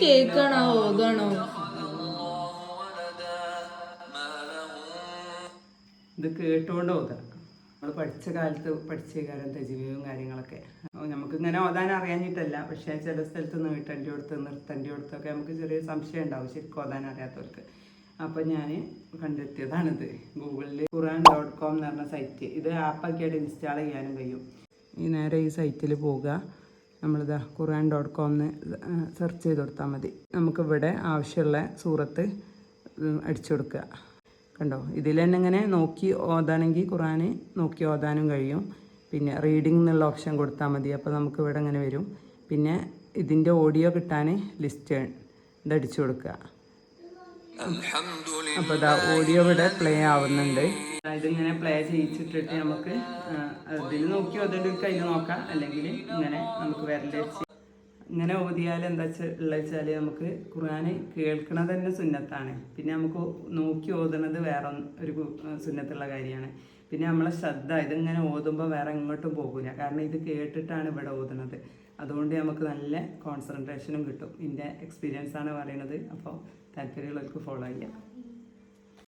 കേക്കാണോ ഓതാണോ? ഇത് കേട്ടുകൊണ്ട് ഓതാം. നമ്മൾ പഠിച്ച കാലത്ത് പഠിച്ച കാലം തജ്വീദും കാര്യങ്ങളൊക്കെ നമുക്ക് ഇങ്ങനെ ഓതാൻ അറിയാഞ്ഞിട്ടല്ല, പക്ഷേ ചില സ്ഥലത്ത് നീട്ടേണ്ടി കൊടുത്ത് നിർത്തേണ്ടി കൊടുത്തൊക്കെ നമുക്ക് ചെറിയ സംശയം ഉണ്ടാവും ശരിക്കും ഓതാൻ അറിയാത്തവർക്ക്. അപ്പോൾ ഞാൻ കണ്ടെത്തിയതാണിത്. ഗൂഗിളിൽ ഖുറാൻ.com എന്ന് പറഞ്ഞ സൈറ്റ്, ഇത് ആപ്പൊക്കെയായിട്ട് ഇൻസ്റ്റാൾ ചെയ്യാനും കഴിയും. ഈ നേരെ ഈ സൈറ്റിൽ പോവുക, നമ്മളിതാ ഖുറാൻ.com എന്ന് സെർച്ച് ചെയ്ത് കൊടുത്താൽ മതി. നമുക്കിവിടെ ആവശ്യമുള്ള സൂറത്ത് അടിച്ചു കൊടുക്കുക. കണ്ടോ, ഇതിൽ തന്നെ ഇങ്ങനെ നോക്കി ഓതാണെങ്കിൽ ഖുറാൻ നോക്കി ഓതാനും കഴിയും. പിന്നെ റീഡിംഗ് എന്നുള്ള ഓപ്ഷൻ കൊടുത്താൽ മതി. അപ്പോൾ നമുക്ക് ഇവിടെ ഇങ്ങനെ വരും. പിന്നെ ഇതിൻ്റെ ഓഡിയോ കിട്ടാൻ ലിസ്റ്റ് ഇതടിച്ചു കൊടുക്കുക. അപ്പോൾ ഇതാ ഓഡിയോ ഇവിടെ പ്ലേ ആവുന്നുണ്ട്. ഇതിങ്ങനെ പ്ലേ ചെയ്യിച്ചിട്ടിട്ട് നമുക്ക് ഇതിൽ നോക്കി ഓതേണ്ടവർക്ക് അതിൽ നോക്കാം, അല്ലെങ്കിൽ ഇങ്ങനെ നമുക്ക് വിരലടിച്ച് ഇങ്ങനെ ഓതിയാൽ എന്താ വെച്ചാൽ നമുക്ക് ഖുർആൻ കേൾക്കണത് തന്നെ സുന്നത്താണ്. പിന്നെ നമുക്ക് നോക്കി ഓതുന്നത് വേറെ ഒരു സുന്നത്തുള്ള കാര്യമാണ്. പിന്നെ നമ്മളെ ശ്രദ്ധ ഇതിങ്ങനെ ഓതുമ്പോൾ വേറെ എങ്ങോട്ടും പോകില്ല, കാരണം ഇത് കേട്ടിട്ടാണ് ഇവിടെ ഓതുന്നത്. അതുകൊണ്ട് നമുക്ക് നല്ല കോൺസെൻട്രേഷനും കിട്ടും. എൻ്റെ എക്സ്പീരിയൻസാണ് പറയുന്നത്. അപ്പോൾ താല്പര്യമുള്ളവർക്ക് ഫോളോ ചെയ്യാം.